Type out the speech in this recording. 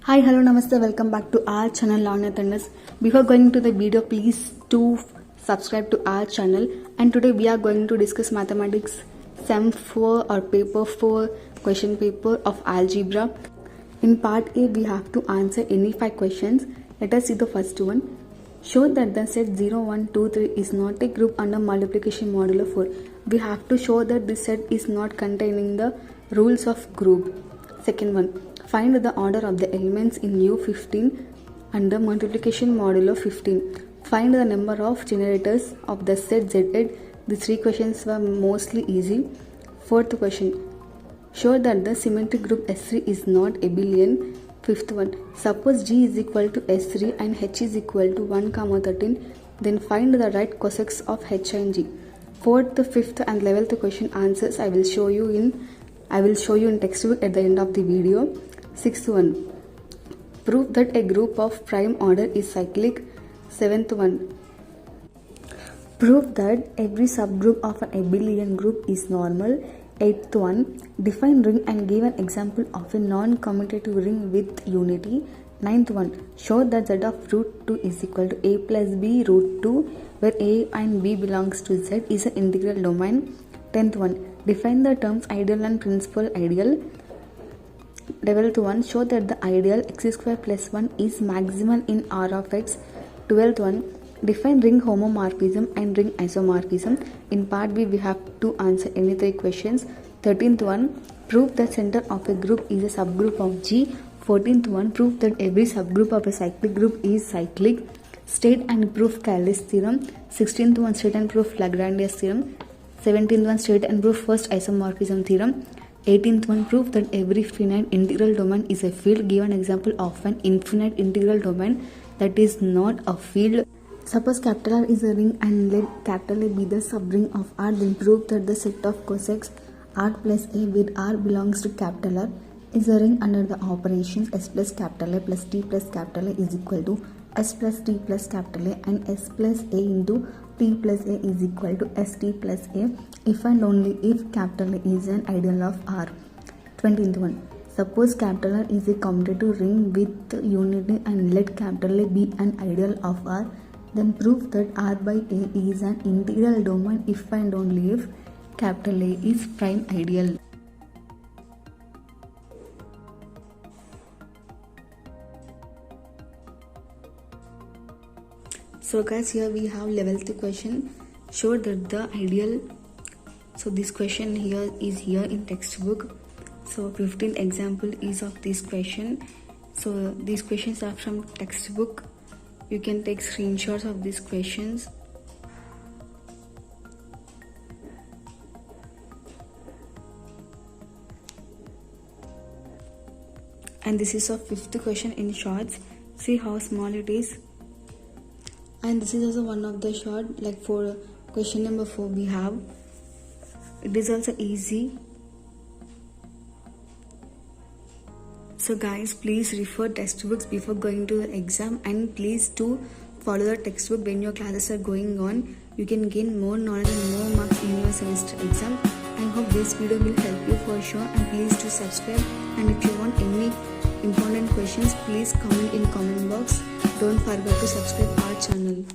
Hi, hello, namaste, welcome back to our channel Lavanya Thandas. Before going to the video, please do subscribe to our channel. And today we are going to discuss mathematics Sem 4 or paper 4 question paper of algebra. In part A, we have to answer any 5 questions. Let us see the first one. Show that the set 0, 1, 2, 3 is not a group under multiplication modulo 4. We have to show that this set is not containing the rules of group. Second one. Find the order of the elements in U15 under multiplication modulo 15. Find the number of generators of the set Z8. The 3 questions were mostly easy. Fourth question. Show that the symmetric group S3 is not abelian. Fifth one. Suppose G is equal to S3 and H is equal to 1, 13. Then find the right cosecants of H and G. Fourth, fifth and 11th question answers I will show you in textbook at the end of the video. Sixth one. Prove that a group of prime order is cyclic. Seventh one. Prove that every subgroup of an abelian group is normal. Eighth one. Define ring and give an example of a non-commutative ring with unity. Ninth one. Show that z of root 2 is equal to a plus b root 2 where a and b belongs to z is an integral domain. 10th one. Define the terms ideal and principal ideal. 11th one. Show that the ideal x square plus 1 is maximal in R of x. 12th one. Define ring homomorphism and ring isomorphism. In part B, we have to answer any 3 questions. 13th one. Prove that center of a group is a subgroup of G. 14th one. Prove that every subgroup of a cyclic group is cyclic. State and prove Cauchy's theorem. 16th one. State and prove Lagrange's theorem. 17th one. State and prove first isomorphism theorem. 18th one. Prove that every finite integral domain is a field. Give an example of an infinite integral domain that is not a field. Suppose capital R is a ring and let capital A be the subring of R, then prove that the set of cosecants R plus A where R belongs to capital R is a ring under the operations S plus capital A plus T plus capital A is equal to S plus T plus capital A and S plus A into T plus A is equal to ST plus A if and only if capital A is an ideal of R. 20th one. Suppose capital R is a commutative ring with unity and let capital A be an ideal of R. Then prove that R by A is an integral domain if and only if capital A is prime ideal. So guys, here we have 11th question. Show that the ideal. So this question here is here in textbook. So 15th example is of this question. So these questions are from textbook. You can take screenshots of these questions. And this is a 5th question in shorts. See how small it is. And this is also one of the short, like for question number 4 we have. It is also easy. So guys, please refer textbooks before going to the exam and please do follow the textbook when your classes are going on. You can gain more knowledge and more marks in your semester exam. I hope this video will help you for sure, and please do subscribe. And if you want any important questions, please comment in comment box. Don't forget to subscribe our channel.